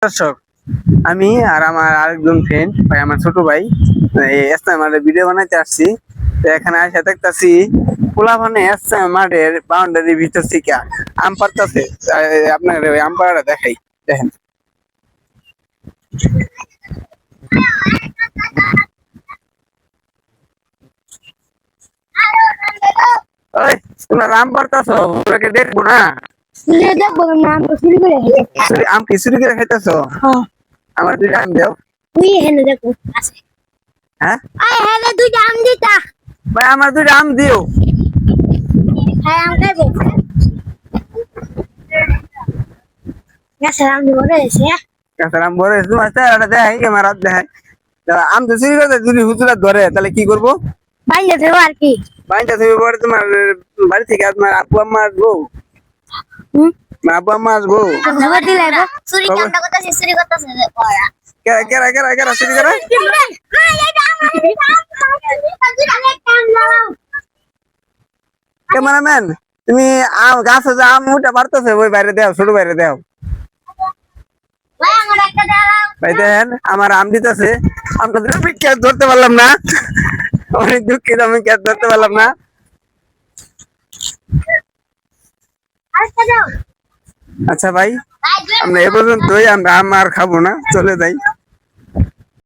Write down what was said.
দর্শক, আমি আর আমার আরেকজন ফ্রেন্ড ভাই, আমার ছোট ভাই, আমার ভিডিও বানাইতে আসছি। তো এখানে আসে দেখতেছি পোলাপানে মাঠের বাউন্ডারি ভিতর থেকে আম পাড়তাছে। আপনার ওই আম পাড়াটা দেখাই, দেখেন। ওই তোমরা আম পাড়তাছো, ওগুলোকে দেখবো না? দেখবো না, আম চুরি করে খাইতে। আম কি চুরি করে খাইতেছো? হ্যাঁ, আমার দুইটা আম দাও। তুই হেনে দেখো আছে। হ্যাঁ আয় হেনে দুইটা আম দিতা। ভাই, আমার দুইটা আম দিও। হ্যাঁ, আম খাইবো। গাছের আম দিব রে এসে। কাঁচার আম বড় তোমার চেহারাটা দেখাই, ক্যামেরা দেখাই। আম তো চুরি করতে যদি হুজুরা ধরে তাহলে কি করবো? বাইরে দেবো আর কি। বাইনটা তুমি পরে তোমার বাড়ি থেকে তোমার আব্বু আম্মা আসবো। আব্বু আম্মা আসবো। খবর দিলাই গো। চুরি কামটা করতেছে, চুরি করতেছে ওরা। কেরা কেরা কেরা কেরা চুরি করে? ক্যামেরাম্যান, তুমি আম গাছে যে আম উঠে পারতেছে ওই বাইরে দেও, ছোট বাইরে দেও। ভাই আমার একটা দাও। ভাই দেখেন আমার আম দিতেছে, আপনাদের আমি ক্যাচ ধরতে পারলাম না। অনেক দুঃখিত, আমি ক্যাচ ধরতে পারলাম না। আরেকটা দাও। আচ্ছা ভাই, ভাই দুই আমরা এ পর্যন্তই, আমরা আম আর খাবো না, চলে যাই।